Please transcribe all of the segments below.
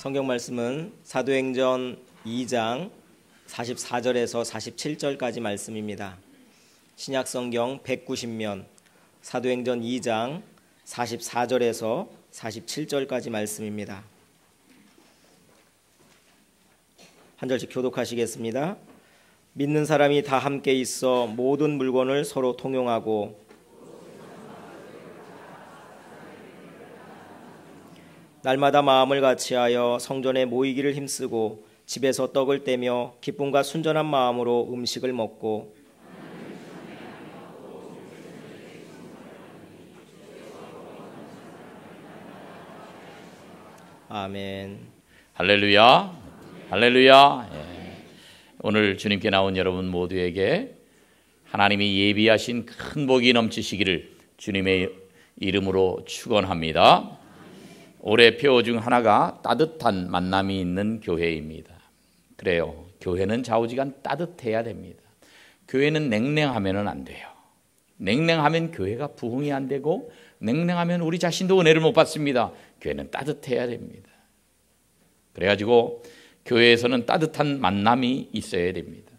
성경 말씀은 사도행전 2장 44절에서 47절까지 말씀입니다. 신약성경 190면 사도행전 2장 44절에서 47절까지 말씀입니다. 한 절씩 교독하시겠습니다. 믿는 사람이 다 함께 있어 모든 물건을 서로 통용하고 날마다 마음을 같이하여 성전에 모이기를 힘쓰고 집에서 떡을 떼며 기쁨과 순전한 마음으로 음식을 먹고 아멘. 할렐루야, 할렐루야. 오늘 주님께 나온 여러분 모두에게 하나님이 예비하신 큰 복이 넘치시기를 주님의 이름으로 축원합니다. 올해 표 중 하나가 따뜻한 만남이 있는 교회입니다. 그래요. 교회는 좌우지간 따뜻해야 됩니다. 교회는 냉랭하면 안 돼요. 냉랭하면 교회가 부흥이 안 되고 냉랭하면 우리 자신도 은혜를 못 받습니다. 교회는 따뜻해야 됩니다. 그래가지고 교회에서는 따뜻한 만남이 있어야 됩니다.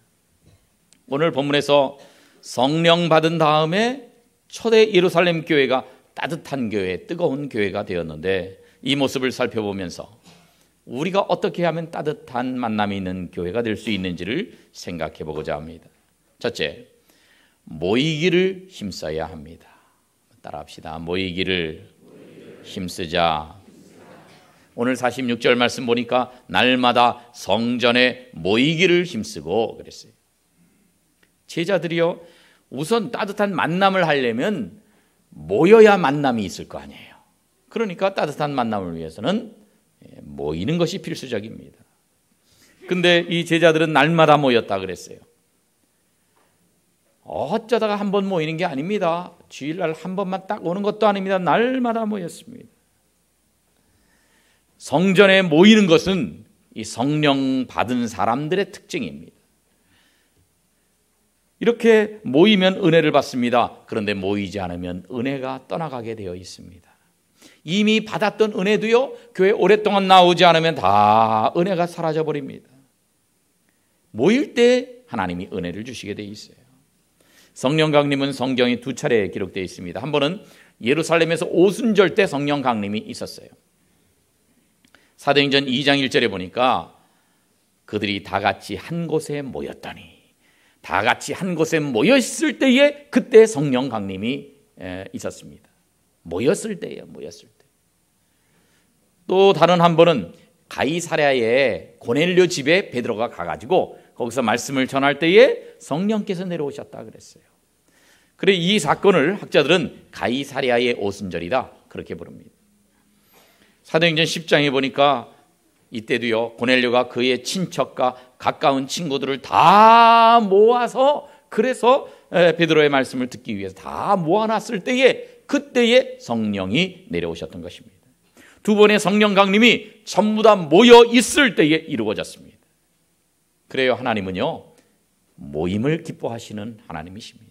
오늘 본문에서 성령 받은 다음에 초대 예루살렘 교회가 따뜻한 교회, 뜨거운 교회가 되었는데 이 모습을 살펴보면서 우리가 어떻게 하면 따뜻한 만남이 있는 교회가 될 수 있는지를 생각해 보고자 합니다. 첫째, 모이기를 힘써야 합니다. 따라합시다. 모이기를 힘쓰자. 오늘 46절 말씀 보니까 날마다 성전에 모이기를 힘쓰고 그랬어요. 제자들이요, 우선 따뜻한 만남을 하려면 모여야 만남이 있을 거 아니에요. 그러니까 따뜻한 만남을 위해서는 모이는 것이 필수적입니다. 근데 이 제자들은 날마다 모였다 그랬어요. 어쩌다가 한 번 모이는 게 아닙니다. 주일날 한 번만 딱 오는 것도 아닙니다. 날마다 모였습니다. 성전에 모이는 것은 이 성령 받은 사람들의 특징입니다. 이렇게 모이면 은혜를 받습니다. 그런데 모이지 않으면 은혜가 떠나가게 되어 있습니다. 이미 받았던 은혜도요, 교회 오랫동안 나오지 않으면 다 은혜가 사라져 버립니다. 모일 때 하나님이 은혜를 주시게 되어 있어요. 성령 강림은 성경에 두 차례 기록되어 있습니다. 한 번은 예루살렘에서 오순절 때 성령 강림이 있었어요. 사도행전 2장 1절에 보니까 그들이 다 같이 한 곳에 모였더니, 다 같이 한 곳에 모였을 때에 그때 성령 강림이 있었습니다. 모였을 때예요. 모였을 때. 또 다른 한 번은 가이사랴의 고넬료 집에 베드로가 가가지고 거기서 말씀을 전할 때에 성령께서 내려오셨다 그랬어요. 그래, 이 사건을 학자들은 가이사랴의 오순절이다 그렇게 부릅니다. 사도행전 10장에 보니까 이때도요, 고넬료가 그의 친척과 가까운 친구들을 다 모아서, 그래서 베드로의 말씀을 듣기 위해서 다 모아놨을 때에 그때에 성령이 내려오셨던 것입니다. 두 번의 성령 강림이 전부 다 모여 있을 때에 이루어졌습니다. 그래요, 하나님은요, 모임을 기뻐하시는 하나님이십니다.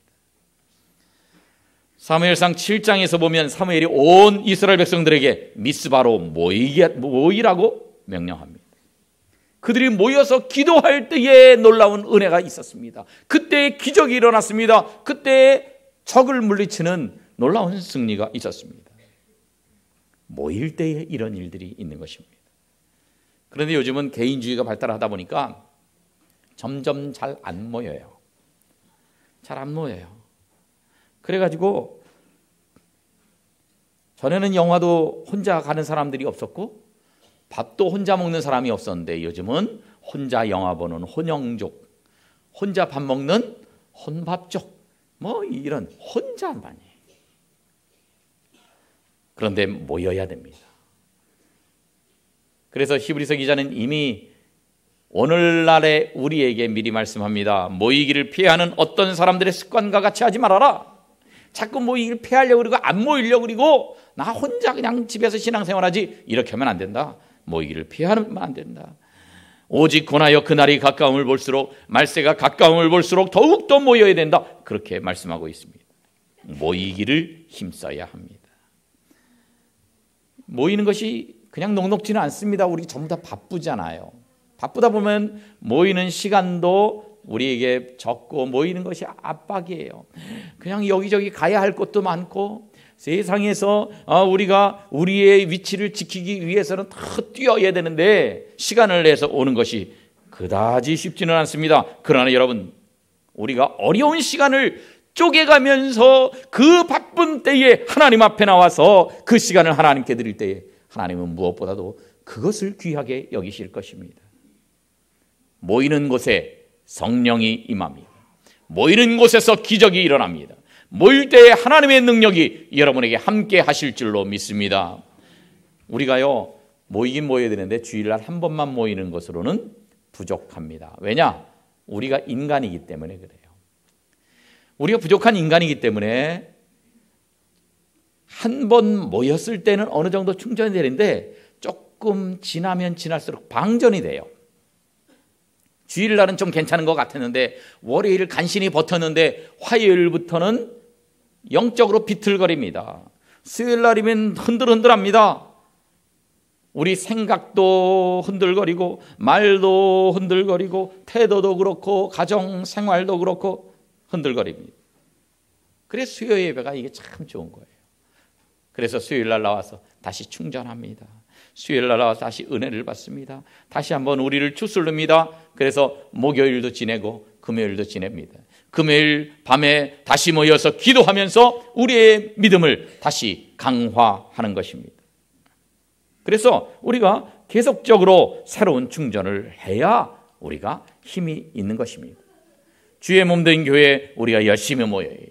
사무엘상 7장에서 보면 사무엘이 온 이스라엘 백성들에게 미스바로 모이라고 명령합니다. 그들이 모여서 기도할 때에 놀라운 은혜가 있었습니다. 그때에 기적이 일어났습니다. 그때에 적을 물리치는 놀라운 승리가 있었습니다. 모일 때에 이런 일들이 있는 것입니다. 그런데 요즘은 개인주의가 발달하다 보니까 점점 잘 안 모여요. 잘 안 모여요. 그래가지고 전에는 영화도 혼자 가는 사람들이 없었고 밥도 혼자 먹는 사람이 없었는데 요즘은 혼자 영화 보는 혼영족, 혼자 밥 먹는 혼밥족, 뭐 이런 혼자만이. 그런데 모여야 됩니다. 그래서 히브리서 기자는 이미 오늘날에 우리에게 미리 말씀합니다. 모이기를 피하는 어떤 사람들의 습관과 같이 하지 말아라. 자꾸 모이기를 피하려고 그러고 안 모이려고 그러고 나 혼자 그냥 집에서 신앙생활하지, 이렇게 하면 안 된다. 모이기를 피하면 안 된다. 오직 권하여 그날이 가까움을 볼수록, 말세가 가까움을 볼수록 더욱더 모여야 된다. 그렇게 말씀하고 있습니다. 모이기를 힘써야 합니다. 모이는 것이 그냥 녹록지는 않습니다. 우리 전부 다 바쁘잖아요. 바쁘다 보면 모이는 시간도 우리에게 적고 모이는 것이 압박이에요. 그냥 여기저기 가야 할 것도 많고 세상에서 우리가 우리의 위치를 지키기 위해서는 다 뛰어야 되는데 시간을 내서 오는 것이 그다지 쉽지는 않습니다. 그러나 여러분, 우리가 어려운 시간을 쪼개가면서 그 바쁜 때에 하나님 앞에 나와서 그 시간을 하나님께 드릴 때에 하나님은 무엇보다도 그것을 귀하게 여기실 것입니다. 모이는 곳에 성령이 임합니다. 모이는 곳에서 기적이 일어납니다. 모일 때에 하나님의 능력이 여러분에게 함께 하실 줄로 믿습니다. 우리가요, 모이긴 모여야 되는데 주일날 한 번만 모이는 것으로는 부족합니다. 왜냐? 우리가 인간이기 때문에 그래요. 우리가 부족한 인간이기 때문에 한 번 모였을 때는 어느 정도 충전이 되는데 조금 지나면 지날수록 방전이 돼요. 주일날은 좀 괜찮은 것 같았는데 월요일 간신히 버텼는데 화요일부터는 영적으로 비틀거립니다. 수요일날이면 흔들흔들합니다. 우리 생각도 흔들거리고 말도 흔들거리고 태도도 그렇고 가정 생활도 그렇고 흔들거립니다. 그래서 수요 예배가 이게 참 좋은 거예요. 그래서 수요일날 나와서 다시 충전합니다. 수요일날 나와서 다시 은혜를 받습니다. 다시 한번 우리를 추스릅니다. 그래서 목요일도 지내고 금요일도 지냅니다. 금요일 밤에 다시 모여서 기도하면서 우리의 믿음을 다시 강화하는 것입니다. 그래서 우리가 계속적으로 새로운 충전을 해야 우리가 힘이 있는 것입니다. 주의 몸된 교회에 우리가 열심히 모여야 돼요.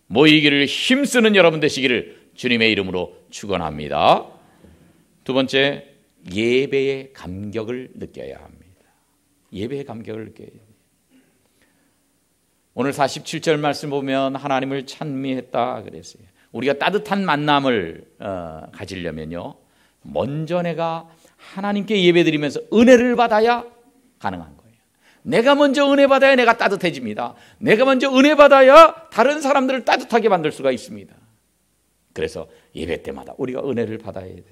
모이기를 힘쓰는 여러분 되시기를 주님의 이름으로 축원합니다. 두 번째, 예배의 감격을 느껴야 합니다. 예배의 감격을 느껴야 돼요. 오늘 47절 말씀 보면 하나님을 찬미했다 그랬어요. 우리가 따뜻한 만남을 가지려면요, 먼저 내가 하나님께 예배드리면서 은혜를 받아야 가능한 거예요. 내가 먼저 은혜 받아야 내가 따뜻해집니다. 내가 먼저 은혜 받아야 다른 사람들을 따뜻하게 만들 수가 있습니다. 그래서 예배 때마다 우리가 은혜를 받아야 돼요.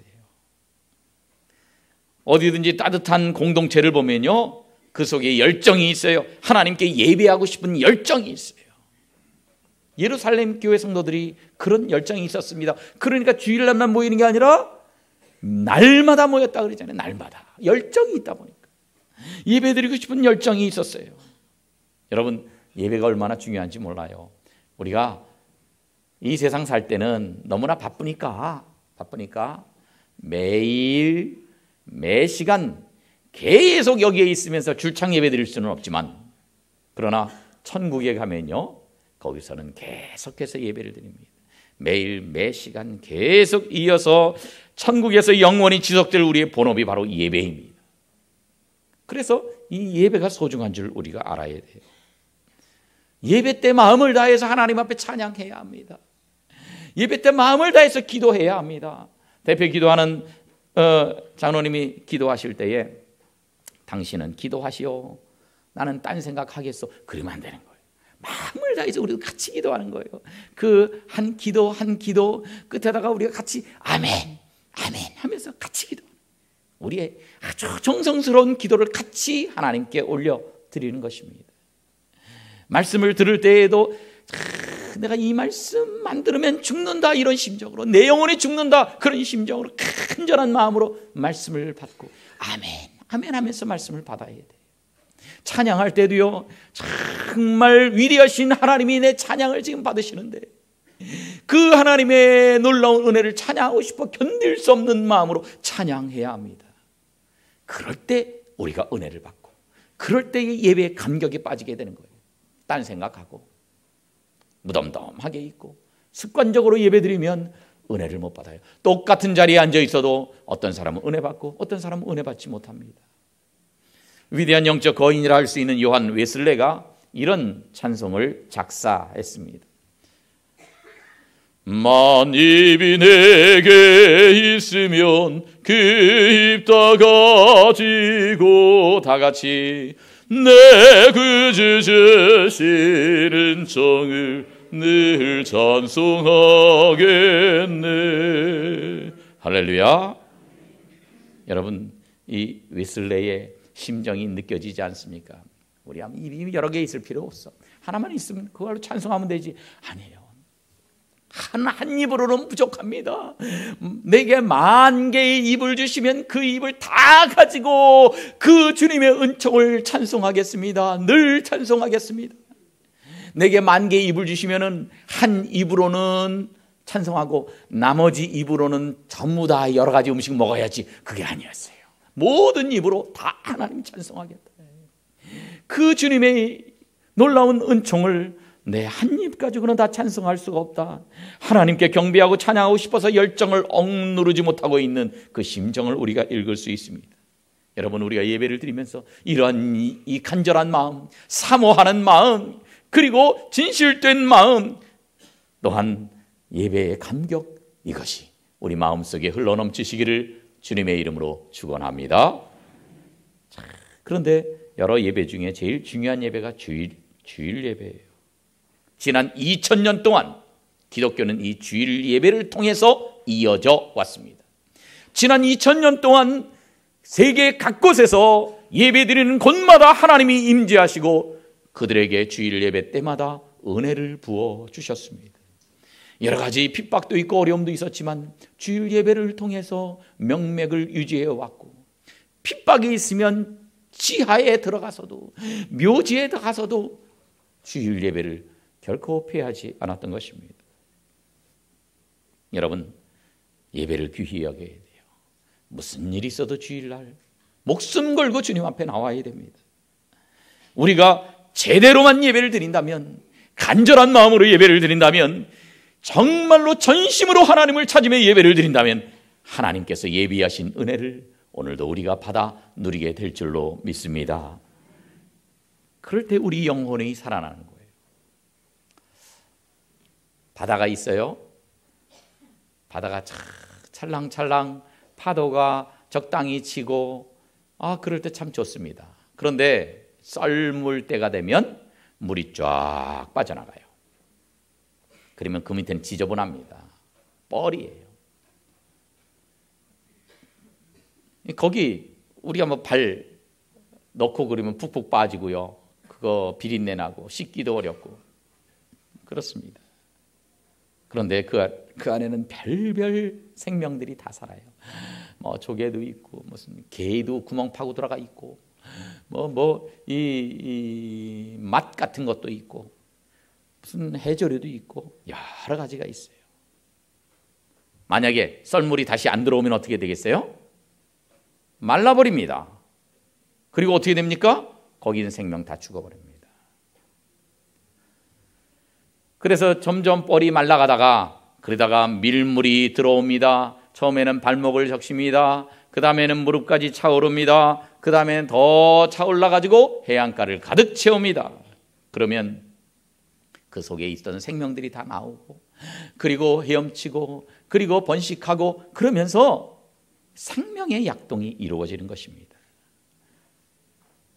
어디든지 따뜻한 공동체를 보면요, 그 속에 열정이 있어요. 하나님께 예배하고 싶은 열정이 있어요. 예루살렘 교회 성도들이 그런 열정이 있었습니다. 그러니까 주일날만 모이는 게 아니라 날마다 모였다 그러잖아요. 날마다 열정이 있다 보니까 예배드리고 싶은 열정이 있었어요. 여러분, 예배가 얼마나 중요한지 몰라요. 우리가 이 세상 살 때는 너무나 바쁘니까 매일 매 시간 계속 여기에 있으면서 줄창 예배 드릴 수는 없지만, 그러나 천국에 가면요, 거기서는 계속해서 예배를 드립니다. 매일 매 시간 계속 이어서 천국에서 영원히 지속될 우리의 본업이 바로 예배입니다. 그래서 이 예배가 소중한 줄 우리가 알아야 돼요. 예배 때 마음을 다해서 하나님 앞에 찬양해야 합니다. 예배 때 마음을 다해서 기도해야 합니다. 대표 기도하는 장로님이 기도하실 때에 당신은 기도하시오, 나는 딴 생각하겠소, 그러면 안 되는 거예요. 마음을 다해서 우리도 같이 기도하는 거예요. 그 한 기도 한 기도 끝에다가 우리가 같이 아멘 아멘 하면서 같이 기도, 우리의 아주 정성스러운 기도를 같이 하나님께 올려드리는 것입니다. 말씀을 들을 때에도 내가 이 말씀만 들으면 죽는다, 이런 심정으로, 내 영혼이 죽는다, 그런 심정으로 간절한 마음으로 말씀을 받고 아멘 아멘 하면서 말씀을 받아야 돼요. 찬양할 때도요, 정말 위대하신 하나님이 내 찬양을 지금 받으시는데 그 하나님의 놀라운 은혜를 찬양하고 싶어 견딜 수 없는 마음으로 찬양해야 합니다. 그럴 때 우리가 은혜를 받고, 그럴 때 예배의 감격에 빠지게 되는 거예요. 딴 생각하고 무덤덤하게 있고 습관적으로 예배드리면 은혜를 못 받아요. 똑같은 자리에 앉아 있어도 어떤 사람은 은혜 받고 어떤 사람은 은혜 받지 못합니다. 위대한 영적 거인이라 할 수 있는 요한 웨슬레가 이런 찬송을 작사했습니다. 만입이 내게 있으면 그 입 다 가지고 다 같이 내 구주 주시는 정을 늘 찬송하겠네. 할렐루야. 여러분, 이 웨슬레의 심정이 느껴지지 않습니까? 우리 입이 여러 개 있을 필요 없어. 하나만 있으면 그걸로 찬송하면 되지. 아니에요. 한 입으로는 부족합니다. 내게 10,000개의 입을 주시면 그 입을 다 가지고 그 주님의 은총을 찬송하겠습니다. 늘 찬송하겠습니다. 내게 10,000개의 입을 주시면 한 입으로는 찬송하고 나머지 입으로는 전부 다 여러 가지 음식 먹어야지. 그게 아니었어요. 모든 입으로 다 하나님 찬송하겠다. 그 주님의 놀라운 은총을 내 한 입 가지고는 다 찬송할 수가 없다. 하나님께 경배하고 찬양하고 싶어서 열정을 억누르지 못하고 있는 그 심정을 우리가 읽을 수 있습니다. 여러분, 우리가 예배를 드리면서 이러한 이 간절한 마음, 사모하는 마음, 그리고 진실된 마음, 또한 예배의 감격, 이것이 우리 마음속에 흘러넘치시기를 주님의 이름으로 축원합니다. 그런데 여러 예배 중에 제일 중요한 예배가 주일 예배예요. 지난 2000년 동안 기독교는 이 주일 예배를 통해서 이어져 왔습니다. 지난 2000년 동안 세계 각곳에서 예배드리는 곳마다 하나님이 임재하시고 그들에게 주일 예배 때마다 은혜를 부어 주셨습니다. 여러 가지 핍박도 있고 어려움도 있었지만 주일 예배를 통해서 명맥을 유지해 왔고, 핍박이 있으면 지하에 들어가서도 묘지에 들어가서도 주일 예배를 결코 피하지 않았던 것입니다. 여러분, 예배를 귀히 여겨야 돼요. 무슨 일이 있어도 주일날 목숨 걸고 주님 앞에 나와야 됩니다. 우리가 제대로만 예배를 드린다면, 간절한 마음으로 예배를 드린다면, 정말로 전심으로 하나님을 찾으며 예배를 드린다면 하나님께서 예비하신 은혜를 오늘도 우리가 받아 누리게 될 줄로 믿습니다. 그럴 때 우리 영혼이 살아나는 거예요. 바다가 있어요. 바다가 찰랑찰랑 파도가 적당히 치고, 그럴 때 참 좋습니다. 그런데 썰물 때가 되면 물이 쫙 빠져나가요. 그러면 그 밑에는 지저분합니다. 뻘이에요. 거기 우리가 뭐 발 넣고 그러면 푹푹 빠지고요. 그거 비린내 나고 씻기도 어렵고 그렇습니다. 그런데 그 안에는 별별 생명들이 다 살아요. 뭐 조개도 있고 무슨 개도 구멍 파고 들어가 있고 이 맛 같은 것도 있고 무슨 해조류도 있고 여러 가지가 있어요. 만약에 썰물이 다시 안 들어오면 어떻게 되겠어요? 말라버립니다. 그리고 어떻게 됩니까? 거기 있는 생명 다 죽어버립니다. 그래서 점점 뻘이 말라가다가 그러다가 밀물이 들어옵니다. 처음에는 발목을 적십니다. 그 다음에는 무릎까지 차오릅니다. 그 다음에는 더 차올라가지고 해안가를 가득 채웁니다. 그러면 그 속에 있던 생명들이 다 나오고, 그리고 헤엄치고, 그리고 번식하고, 그러면서 생명의 약동이 이루어지는 것입니다.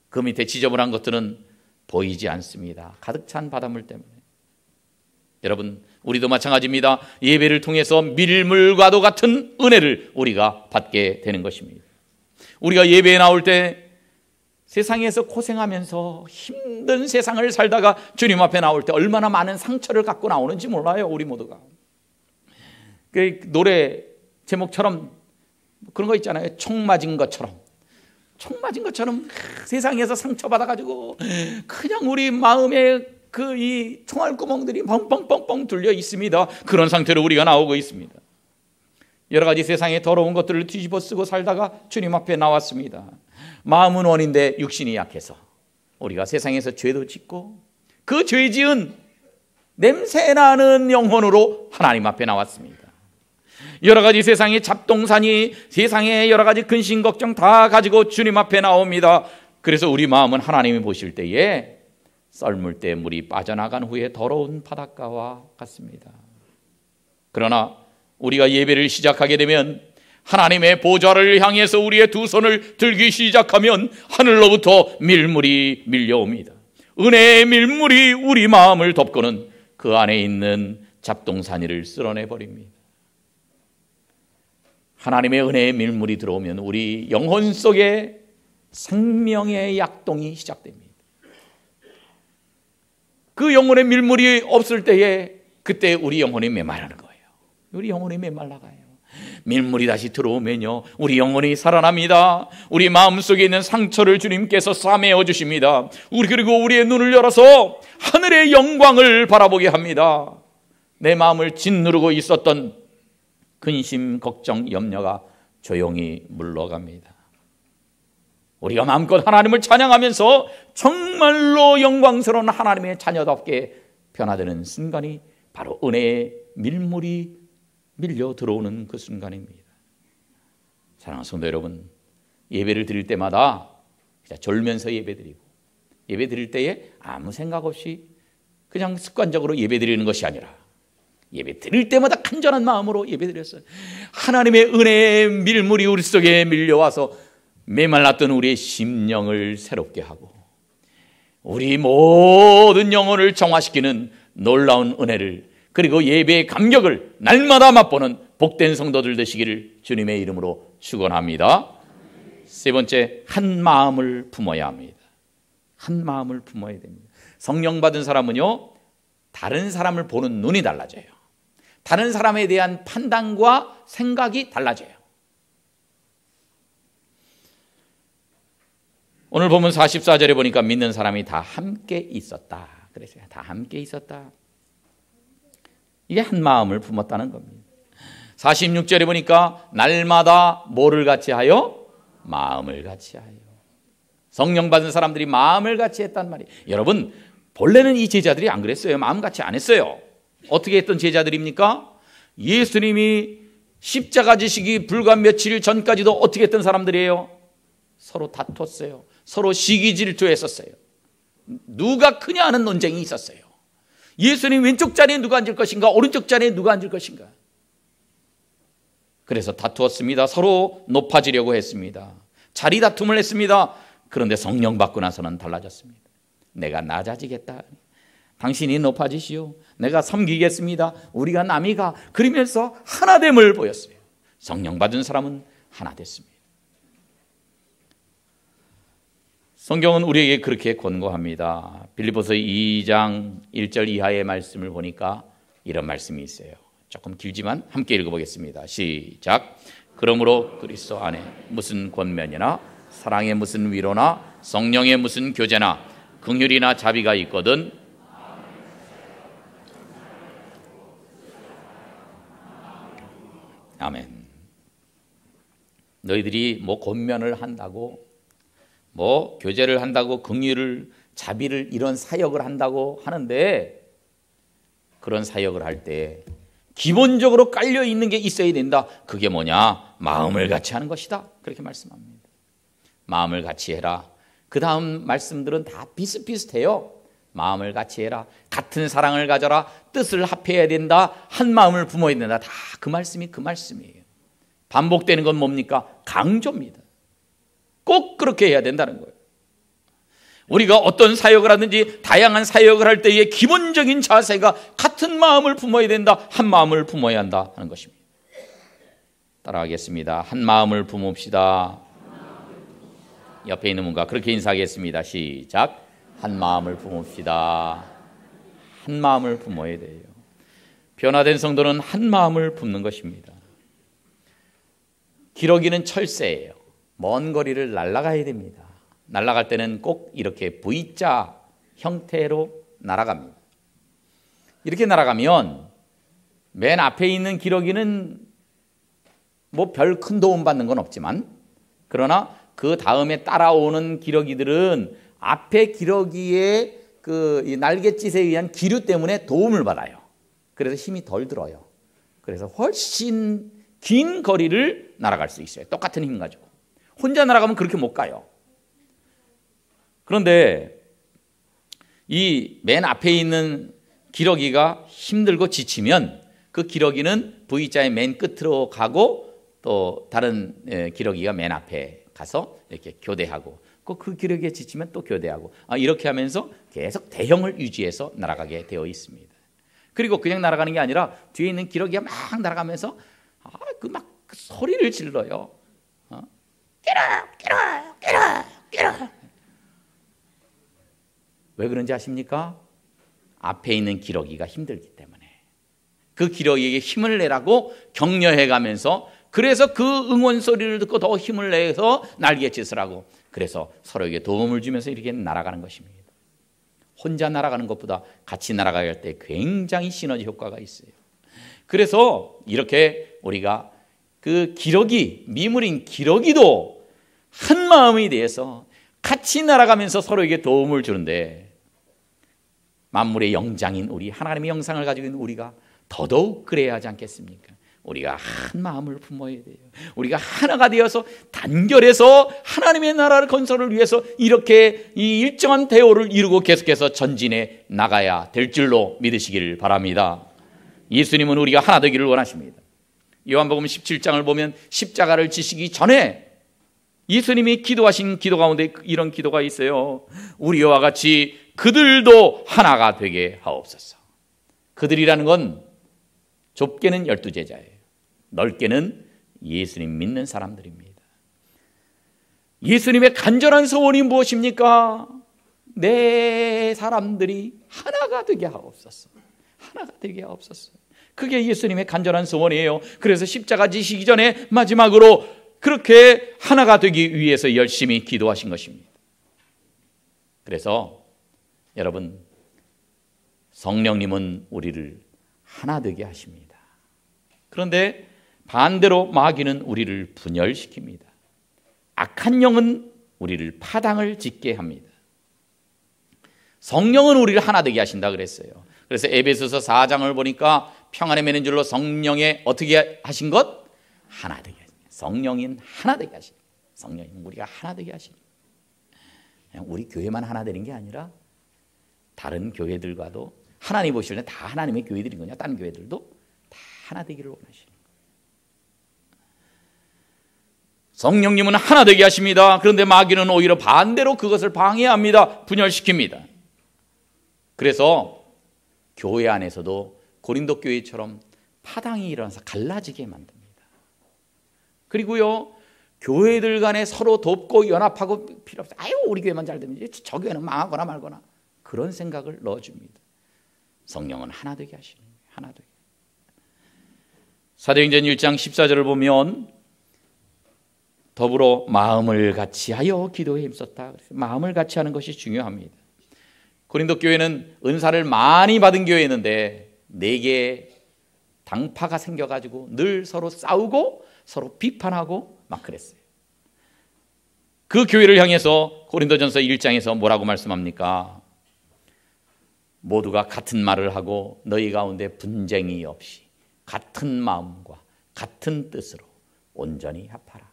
그 밑에 지저분한 것들은 보이지 않습니다. 가득 찬 바닷물 때문에. 여러분, 우리도 마찬가지입니다. 예배를 통해서 밀물과도 같은 은혜를 우리가 받게 되는 것입니다. 우리가 예배에 나올 때 세상에서 고생하면서 힘든 세상을 살다가 주님 앞에 나올 때 얼마나 많은 상처를 갖고 나오는지 몰라요, 우리 모두가. 그 노래 제목처럼 그런 거 있잖아요. 총 맞은 것처럼. 총 맞은 것처럼 세상에서 상처받아가지고 그냥 우리 마음에 이 총알구멍들이 뻥뻥뻥뻥 뚫려 있습니다. 그런 상태로 우리가 나오고 있습니다. 여러 가지 세상의 더러운 것들을 뒤집어 쓰고 살다가 주님 앞에 나왔습니다. 마음은 원인데 육신이 약해서 우리가 세상에서 죄도 짓고 그 죄 지은 냄새나는 영혼으로 하나님 앞에 나왔습니다. 여러 가지 세상의 잡동사니, 세상의 여러 가지 근심 걱정 다 가지고 주님 앞에 나옵니다. 그래서 우리 마음은 하나님이 보실 때에 썰물 때 물이 빠져나간 후에 더러운 바닷가와 같습니다. 그러나 우리가 예배를 시작하게 되면, 하나님의 보좌를 향해서 우리의 두 손을 들기 시작하면 하늘로부터 밀물이 밀려옵니다. 은혜의 밀물이 우리 마음을 덮고는 그 안에 있는 잡동사니를 쓸어내버립니다. 하나님의 은혜의 밀물이 들어오면 우리 영혼 속에 생명의 약동이 시작됩니다. 그 영혼의 밀물이 없을 때에 그때 우리 영혼이 메말라는 거예요. 우리 영혼이 메말라가요. 밀물이 다시 들어오면요, 우리 영혼이 살아납니다. 우리 마음속에 있는 상처를 주님께서 싸매어 주십니다. 그리고 우리의 눈을 열어서 하늘의 영광을 바라보게 합니다. 내 마음을 짓누르고 있었던 근심, 걱정, 염려가 조용히 물러갑니다. 우리가 마음껏 하나님을 찬양하면서 정말로 영광스러운 하나님의 자녀답게 변화되는 순간이 바로 은혜의 밀물이 밀려 들어오는 그 순간입니다. 사랑하는 성도 여러분, 예배를 드릴 때마다 졸면서 예배 드리고, 예배 드릴 때에 아무 생각 없이 그냥 습관적으로 예배 드리는 것이 아니라 예배 드릴 때마다 간절한 마음으로 예배 드렸어요. 하나님의 은혜의 밀물이 우리 속에 밀려와서 메말랐던 우리의 심령을 새롭게 하고 우리 모든 영혼을 정화시키는 놀라운 은혜를, 그리고 예배의 감격을 날마다 맛보는 복된 성도들 되시기를 주님의 이름으로 축원합니다. 세 번째, 한 마음을 품어야 합니다. 한 마음을 품어야 됩니다. 성령 받은 사람은요, 다른 사람을 보는 눈이 달라져요. 다른 사람에 대한 판단과 생각이 달라져요. 오늘 보면 44절에 보니까 믿는 사람이 다 함께 있었다. 그랬어요. 다 함께 있었다. 이게 한 마음을 품었다는 겁니다. 46절에 보니까 날마다 뭐를 같이 하여? 마음을 같이 하여. 성령 받은 사람들이 마음을 같이 했단 말이에요. 여러분, 본래는 이 제자들이 안 그랬어요. 마음 같이 안 했어요. 어떻게 했던 제자들입니까? 예수님이 십자가 지시기 불과 며칠 전까지도 어떻게 했던 사람들이에요? 서로 다퉜어요. 서로 시기 질투했었어요. 누가 크냐 하는 논쟁이 있었어요. 예수님 왼쪽 자리에 누가 앉을 것인가, 오른쪽 자리에 누가 앉을 것인가. 그래서 다투었습니다. 서로 높아지려고 했습니다. 자리 다툼을 했습니다. 그런데 성령 받고 나서는 달라졌습니다. 내가 낮아지겠다. 당신이 높아지시오. 내가 섬기겠습니다. 우리가 남이가. 그러면서 하나됨을 보였어요. 성령 받은 사람은 하나 됐습니다. 성경은 우리에게 그렇게 권고합니다. 빌립보서 2장 1절 이하의 말씀을 보니까 이런 말씀이 있어요. 조금 길지만 함께 읽어보겠습니다. 시작. 그러므로 그리스도 안에 무슨 권면이나 사랑의 무슨 위로나 성령의 무슨 교제나 긍휼이나 자비가 있거든 아멘. 너희들이 뭐 권면을 한다고, 뭐 교제를 한다고, 긍휼을, 자비를, 이런 사역을 한다고 하는데, 그런 사역을 할 때 기본적으로 깔려 있는 게 있어야 된다. 그게 뭐냐? 마음을 같이 하는 것이다. 그렇게 말씀합니다. 마음을 같이 해라. 그 다음 말씀들은 다 비슷비슷해요. 마음을 같이 해라. 같은 사랑을 가져라. 뜻을 합해야 된다. 한 마음을 품어야 된다. 다 그 말씀이 그 말씀이에요. 반복되는 건 뭡니까? 강조입니다. 꼭 그렇게 해야 된다는 거예요. 우리가 어떤 사역을 하든지 다양한 사역을 할 때의 기본적인 자세가 같은 마음을 품어야 된다. 한 마음을 품어야 한다 하는 것입니다. 따라하겠습니다. 한 마음을 품읍시다. 옆에 있는 분과 그렇게 인사하겠습니다. 시작. 한 마음을 품읍시다. 한 마음을 품어야 돼요. 변화된 성도는 한 마음을 품는 것입니다. 기러기는 철새예요. 먼 거리를 날아가야 됩니다. 날아갈 때는 꼭 이렇게 V자 형태로 날아갑니다. 이렇게 날아가면 맨 앞에 있는 기러기는 뭐 별 큰 도움 받는 건 없지만, 그러나 그 다음에 따라오는 기러기들은 앞에 기러기의 그 날갯짓에 의한 기류 때문에 도움을 받아요. 그래서 힘이 덜 들어요. 그래서 훨씬 긴 거리를 날아갈 수 있어요. 똑같은 힘 가지고. 혼자 날아가면 그렇게 못 가요. 그런데 이 맨 앞에 있는 기러기가 힘들고 지치면 그 기러기는 V자의 맨 끝으로 가고 또 다른 기러기가 맨 앞에 가서 이렇게 교대하고, 그 기러기에 지치면 또 교대하고, 이렇게 하면서 계속 대형을 유지해서 날아가게 되어 있습니다. 그리고 그냥 날아가는 게 아니라 뒤에 있는 기러기가 막 날아가면서 그 막 그 소리를 질러요. 끼라. 왜 그런지 아십니까? 앞에 있는 기러기가 힘들기 때문에. 그 기러기에게 힘을 내라고 격려해 가면서, 그래서 그 응원 소리를 듣고 더 힘을 내서 날갯짓을 하고, 그래서 서로에게 도움을 주면서 이렇게 날아가는 것입니다. 혼자 날아가는 것보다 같이 날아갈 때 굉장히 시너지 효과가 있어요. 그래서 이렇게 우리가 그 기러기, 미물인 기러기도 한 마음이 돼서 같이 날아가면서 서로에게 도움을 주는데, 만물의 영장인 우리, 하나님의 영상을 가지고 있는 우리가 더더욱 그래야 하지 않겠습니까? 우리가 한 마음을 품어야 돼요. 우리가 하나가 되어서 단결해서 하나님의 나라를 건설을 위해서 이렇게 이 일정한 대오를 이루고 계속해서 전진해 나가야 될 줄로 믿으시길 바랍니다. 예수님은 우리가 하나 되기를 원하십니다. 요한복음 17장을 보면 십자가를 지시기 전에 예수님이 기도하신 기도 가운데 이런 기도가 있어요. 우리와 같이 그들도 하나가 되게 하옵소서. 그들이라는 건 좁게는 12제자예요. 넓게는 예수님 믿는 사람들입니다. 예수님의 간절한 소원이 무엇입니까? 내 사람들이 하나가 되게 하옵소서. 하나가 되게 하옵소서. 그게 예수님의 간절한 소원이에요. 그래서 십자가 지시기 전에 마지막으로 그렇게 하나가 되기 위해서 열심히 기도하신 것입니다. 그래서 여러분, 성령님은 우리를 하나 되게 하십니다. 그런데 반대로 마귀는 우리를 분열시킵니다. 악한 영은 우리를 파당을 짓게 합니다. 성령은 우리를 하나 되게 하신다 그랬어요. 그래서 에베소서 4장을 보니까 평안에 매는 줄로 성령에 어떻게 하신 것? 하나 되게 하신 것. 성령인 하나 되게 하신 것. 성령인 우리가 하나 되게 하신 것. 그냥 우리 교회만 하나 되는 게 아니라 다른 교회들과도 하나님 보실 때 다 하나님의 교회들인 거냐? 다른 교회들도 다 하나 되기를 원하시는 거예요. 성령님은 하나 되게 하십니다. 그런데 마귀는 오히려 반대로 그것을 방해합니다. 분열시킵니다. 그래서 교회 안에서도 고린도 교회처럼 파당이 일어나서 갈라지게 만듭니다. 그리고요, 교회들 간에 서로 돕고 연합하고 필요 없어요. 아유, 우리 교회만 잘 되면 저 교회는 망하거나 말거나 그런 생각을 넣어줍니다. 성령은 하나 되게 하시는 거예요. 하나 되게. 사도행전 1장 14절을 보면 더불어 마음을 같이하여 기도에 힘썼다. 마음을 같이하는 것이 중요합니다. 고린도 교회는 은사를 많이 받은 교회였는데 4개의 당파가 생겨가지고 늘 서로 싸우고 서로 비판하고 막 그랬어요. 그 교회를 향해서 고린도전서 1장에서 뭐라고 말씀합니까? 모두가 같은 말을 하고 너희 가운데 분쟁이 없이 같은 마음과 같은 뜻으로 온전히 합하라.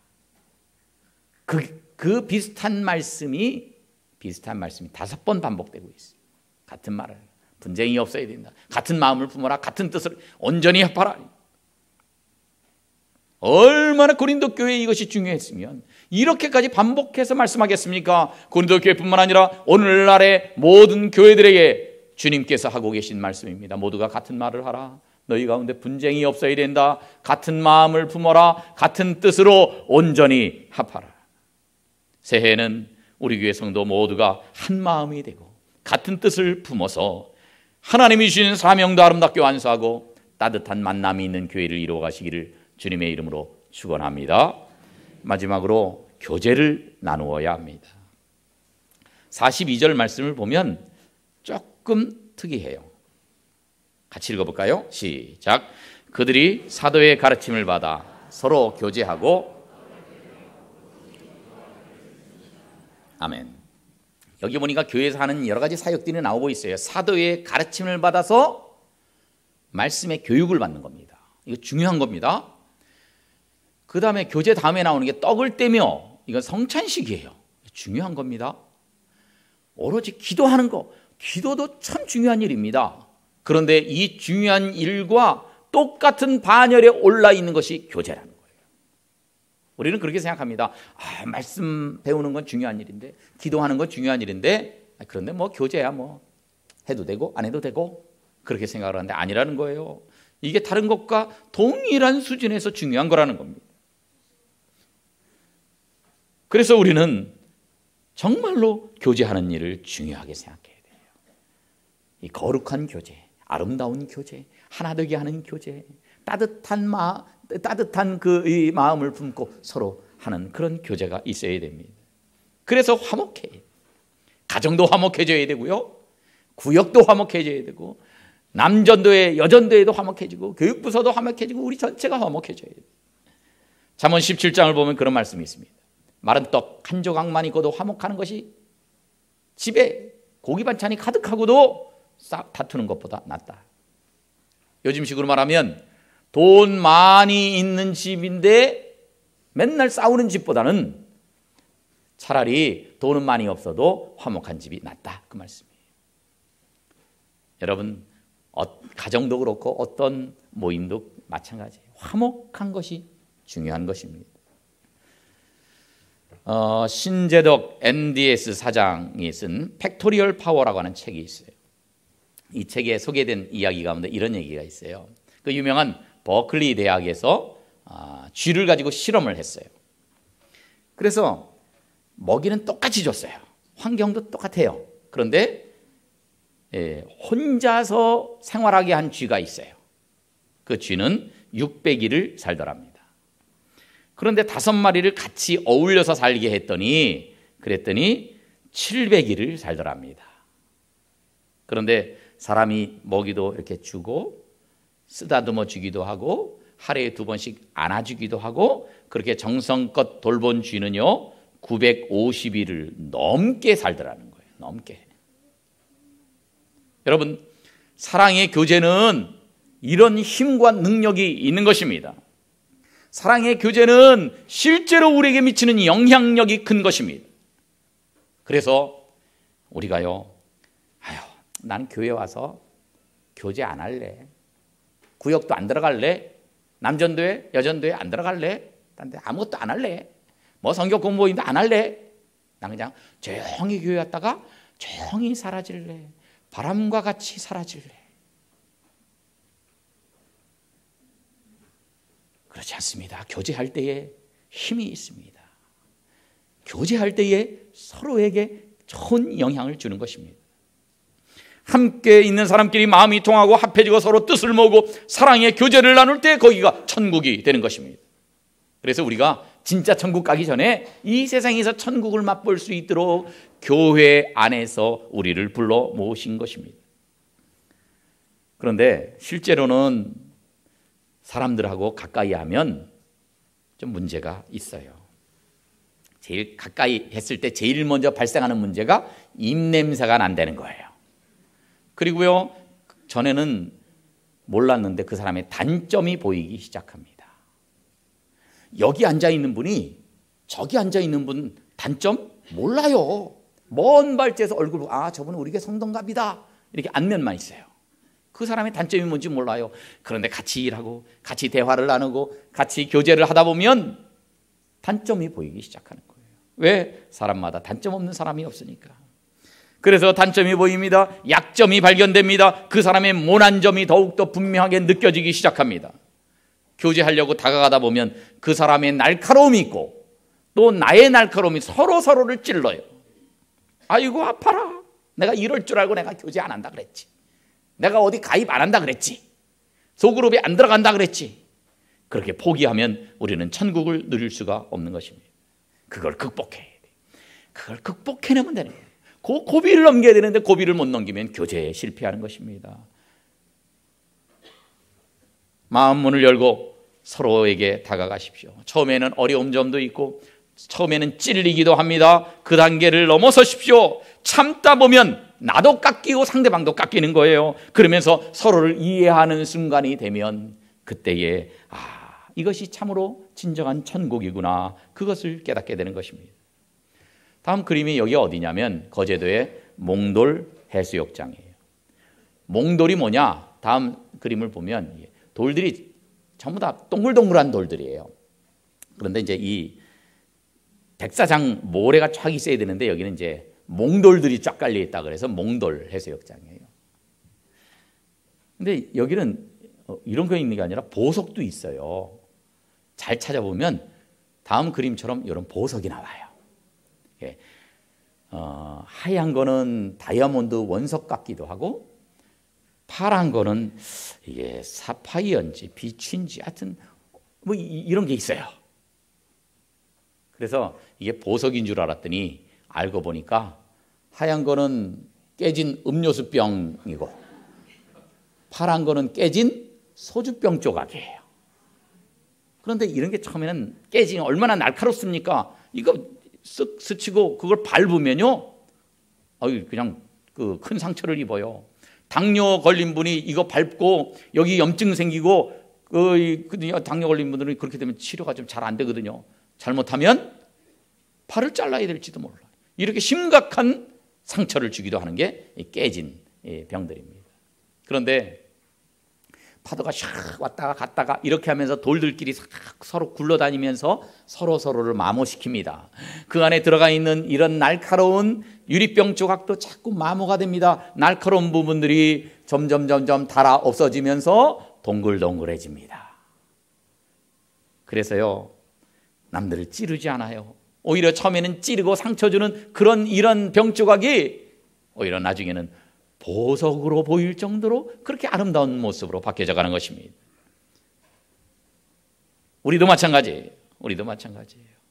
그 비슷한 말씀이 5번 반복되고 있어요. 같은 말을, 분쟁이 없어야 된다. 같은 마음을 품어라. 같은 뜻을 온전히 합하라. 얼마나 고린도 교회에 이것이 중요했으면 이렇게까지 반복해서 말씀하겠습니까? 고린도 교회뿐만 아니라 오늘날의 모든 교회들에게 주님께서 하고 계신 말씀입니다. 모두가 같은 말을 하라. 너희 가운데 분쟁이 없어야 된다. 같은 마음을 품어라. 같은 뜻으로 온전히 합하라. 새해에는 우리 교회 성도 모두가 한 마음이 되고 같은 뜻을 품어서 하나님이 주신 사명도 아름답게 완수하고 따뜻한 만남이 있는 교회를 이루어 가시기를 주님의 이름으로 축원합니다. 마지막으로 교제를 나누어야 합니다. 42절 말씀을 보면 조금 특이해요. 같이 읽어볼까요? 시작. 그들이 사도의 가르침을 받아 서로 교제하고, 아멘. 여기 보니까 교회에서 하는 여러 가지 사역들이 나오고 있어요. 사도의 가르침을 받아서 말씀의 교육을 받는 겁니다. 이거 중요한 겁니다. 그 다음에 교제 다음에 나오는 게 떡을 떼며, 이건 성찬식이에요. 중요한 겁니다. 오로지 기도하는 거, 기도도 참 중요한 일입니다. 그런데 이 중요한 일과 똑같은 반열에 올라 있는 것이 교제라는 거예요. 우리는 그렇게 생각합니다. 말씀 배우는 건 중요한 일인데, 기도하는 건 중요한 일인데, 그런데 뭐 교제야 뭐 해도 되고 안 해도 되고 그렇게 생각을 하는데 아니라는 거예요. 이게 다른 것과 동일한 수준에서 중요한 거라는 겁니다. 그래서 우리는 정말로 교제하는 일을 중요하게 생각해야 돼요. 이 거룩한 교제, 아름다운 교제, 하나 되게 하는 교제, 따뜻한 이 마음을 품고 서로 하는 그런 교제가 있어야 됩니다. 그래서 화목해. 가정도 화목해져야 되고요. 구역도 화목해져야 되고, 남전도회, 여전도회도 화목해지고, 교육부서도 화목해지고, 우리 전체가 화목해져야 돼요. 잠언 17장을 보면 그런 말씀이 있습니다. 마른 떡 한 조각만 있고도 화목하는 것이 집에 고기 반찬이 가득하고도 다투는 것보다 낫다. 요즘식으로 말하면 돈 많이 있는 집인데 맨날 싸우는 집보다는 차라리 돈은 많이 없어도 화목한 집이 낫다, 그 말씀이에요. 여러분, 가정도 그렇고 어떤 모임도 마찬가지예요. 화목한 것이 중요한 것입니다. 신재덕 MDS 사장이 쓴 팩토리얼 파워라고 하는 책이 있어요. 이 책에 소개된 이야기 가운데 이런 얘기가 있어요. 그 유명한 버클리 대학에서 쥐를 가지고 실험을 했어요. 그래서 먹이는 똑같이 줬어요. 환경도 똑같아요. 그런데 혼자서 생활하게 한 쥐가 있어요. 그 쥐는 600일을 살더랍니다. 그런데 5마리를 같이 어울려서 살게 그랬더니 700일을 살더랍니다. 그런데 사람이 먹이도 이렇게 주고 쓰다듬어 주기도 하고 하루에 2번씩 안아주기도 하고 그렇게 정성껏 돌본 쥐는요 950일을 넘게 살더라는 거예요. 넘게. 여러분, 사랑의 교제는 이런 힘과 능력이 있는 것입니다. 사랑의 교제는 실제로 우리에게 미치는 영향력이 큰 것입니다. 그래서 우리가요, 난 교회 와서 교제 안 할래. 구역도 안 들어갈래. 남전도회, 여전도회 안 들어갈래. 딴 데 아무것도 안 할래. 뭐 성경 공부인도 안 할래. 난 그냥 조용히 교회 왔다가 조용히 사라질래. 바람과 같이 사라질래. 그렇지 않습니다. 교제할 때에 힘이 있습니다. 교제할 때에 서로에게 좋은 영향을 주는 것입니다. 함께 있는 사람끼리 마음이 통하고 합해지고 서로 뜻을 모으고 사랑의 교제를 나눌 때 거기가 천국이 되는 것입니다. 그래서 우리가 진짜 천국 가기 전에 이 세상에서 천국을 맛볼 수 있도록 교회 안에서 우리를 불러 모으신 것입니다. 그런데 실제로는 사람들하고 가까이 하면 좀 문제가 있어요. 제일 가까이 했을 때 제일 먼저 발생하는 문제가 입냄새가 난다는 거예요. 그리고요, 전에는 몰랐는데 그 사람의 단점이 보이기 시작합니다. 여기 앉아있는 분이 저기 앉아있는 분 단점 몰라요. 먼 발치에서 얼굴 보고 저분은 우리 교회 성동갑이다 이렇게 안면만 있어요. 그 사람의 단점이 뭔지 몰라요. 그런데 같이 일하고 같이 대화를 나누고 같이 교제를 하다 보면 단점이 보이기 시작하는 거예요. 왜? 사람마다 단점 없는 사람이 없으니까. 그래서 단점이 보입니다. 약점이 발견됩니다. 그 사람의 모난 점이 더욱더 분명하게 느껴지기 시작합니다. 교제하려고 다가가다 보면 그 사람의 날카로움이 있고 또 나의 날카로움이 서로를 찔러요. 아이고 아파라. 내가 이럴 줄 알고 내가 교제 안 한다 그랬지. 내가 어디 가입 안 한다 그랬지. 소그룹에 안 들어간다 그랬지. 그렇게 포기하면 우리는 천국을 누릴 수가 없는 것입니다. 그걸 극복해야 돼. 그걸 극복해내면 되는 거예요. 그 고비를 넘겨야 되는데 고비를 못 넘기면 교제에 실패하는 것입니다. 마음 문을 열고 서로에게 다가가십시오. 처음에는 어려운 점도 있고 처음에는 찔리기도 합니다. 그 단계를 넘어서십시오. 참다 보면 나도 깎이고 상대방도 깎이는 거예요. 그러면서 서로를 이해하는 순간이 되면 그때에 이것이 참으로 진정한 천국이구나, 그것을 깨닫게 되는 것입니다. 다음 그림이 여기 어디냐면 거제도의 몽돌 해수욕장이에요. 몽돌이 뭐냐? 다음 그림을 보면 돌들이 전부 다 동글동글한 돌들이에요. 그런데 이제 이 백사장 모래가 쫙 있어야 되는데 여기는 이제 몽돌들이 쫙 깔려 있다 그래서 몽돌 해수욕장이에요. 근데 여기는 이런 거 있는 게 아니라 보석도 있어요. 잘 찾아보면 다음 그림처럼 이런 보석이 나와요. 하얀 거는 다이아몬드 원석 같기도 하고 파란 거는 이게 사파이어인지 비추인지 하여튼 뭐 이런 게 있어요. 그래서 이게 보석인 줄 알았더니 알고 보니까 하얀 거는 깨진 음료수병이고 파란 거는 깨진 소주병 조각이에요. 그런데 이런 게 처음에는 깨지면 얼마나 날카롭습니까? 이거 쓱 스치고 그걸 밟으면요, 그냥 그 큰 상처를 입어요. 당뇨 걸린 분이 이거 밟고 여기 염증 생기고 당뇨 걸린 분들은 그렇게 되면 치료가 좀 잘 안 되거든요. 잘못하면 팔을 잘라야 될지도 몰라요. 이렇게 심각한 상처를 주기도 하는 게 깨진 병들입니다. 그런데 파도가 샥 왔다가 갔다가 이렇게 하면서 돌들끼리 서로 굴러다니면서 서로를 마모시킵니다. 그 안에 들어가 있는 이런 날카로운 유리병 조각도 자꾸 마모가 됩니다. 날카로운 부분들이 점점 닳아 없어지면서 동글동글해집니다. 그래서요, 남들을 찌르지 않아요. 오히려 처음에는 찌르고 상처 주는 이런 병 조각이 오히려 나중에는 보석으로 보일 정도로 그렇게 아름다운 모습으로 바뀌어져 가는 것입니다. 우리도 마찬가지예요.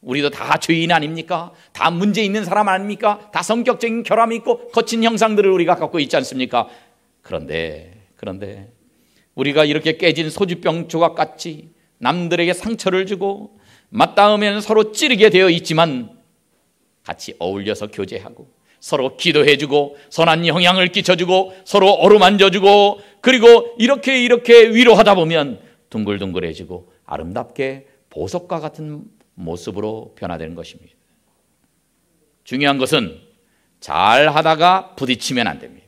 우리도 다 죄인 아닙니까? 다 문제 있는 사람 아닙니까? 다 성격적인 결함이 있고 거친 형상들을 우리가 갖고 있지 않습니까? 그런데 우리가 이렇게 깨진 소주병 조각같이 남들에게 상처를 주고 맞닿으면 서로 찌르게 되어 있지만 같이 어울려서 교제하고 서로 기도해주고 선한 영향을 끼쳐주고 서로 어루만져주고 그리고 이렇게 위로하다 보면 둥글둥글해지고 아름답게 보석과 같은 모습으로 변화되는 것입니다. 중요한 것은 잘하다가 부딪히면 안 됩니다.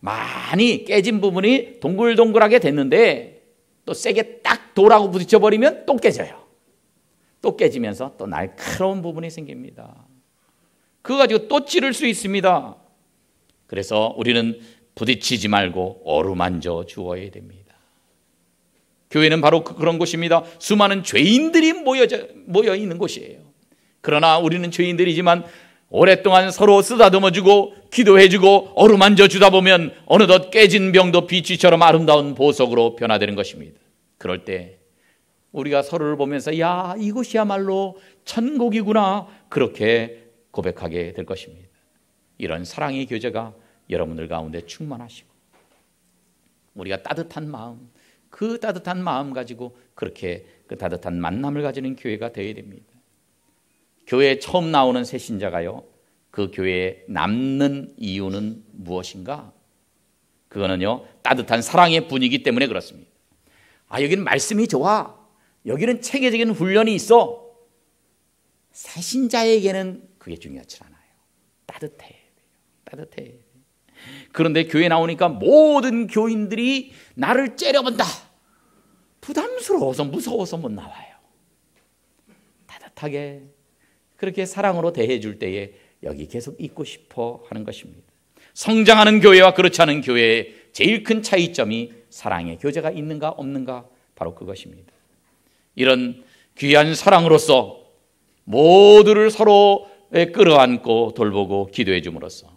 많이 깨진 부분이 동글동글하게 됐는데 또 세게 딱 돌하고 부딪혀버리면 또 깨져요. 또 깨지면서 또 날카로운 부분이 생깁니다. 그거 가지고 또 찌를 수 있습니다. 그래서 우리는 부딪히지 말고 어루만져 주어야 됩니다. 교회는 바로 그런 곳입니다. 수많은 죄인들이 모여 있는 곳이에요. 그러나 우리는 죄인들이지만 오랫동안 서로 쓰다듬어주고 기도해주고 어루만져 주다 보면 어느덧 깨진 병도 비치처럼 아름다운 보석으로 변화되는 것입니다. 그럴 때 우리가 서로를 보면서 야, 이곳이야말로 천국이구나 그렇게 고백하게 될 것입니다. 이런 사랑의 교제가 여러분들 가운데 충만하시고 우리가 따뜻한 마음, 그 따뜻한 마음 가지고 그렇게 그 따뜻한 만남을 가지는 교회가 되어야 됩니다. 교회에 처음 나오는 새 신자가요, 그 교회에 남는 이유는 무엇인가? 그거는요, 따뜻한 사랑의 분위기 때문에 그렇습니다. 여기는 말씀이 좋아, 여기는 체계적인 훈련이 있어. 새 신자에게는 그게 중요하지 않아요. 따뜻해. 그런데 교회 나오니까 모든 교인들이 나를 째려본다. 부담스러워서 무서워서 못 나와요. 따뜻하게 그렇게 사랑으로 대해줄 때에 여기 계속 있고 싶어 하는 것입니다. 성장하는 교회와 그렇지 않은 교회의 제일 큰 차이점이 사랑의 교제가 있는가 없는가, 바로 그것입니다. 이런 귀한 사랑으로서 모두를 서로 끌어안고 돌보고 기도해 줌으로써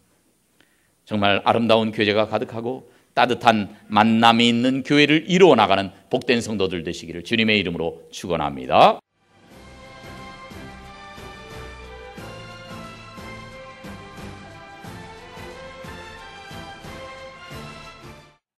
정말 아름다운 교제가 가득하고 따뜻한 만남이 있는 교회를 이루어 나가는 복된 성도들 되시기를 주님의 이름으로 축원합니다.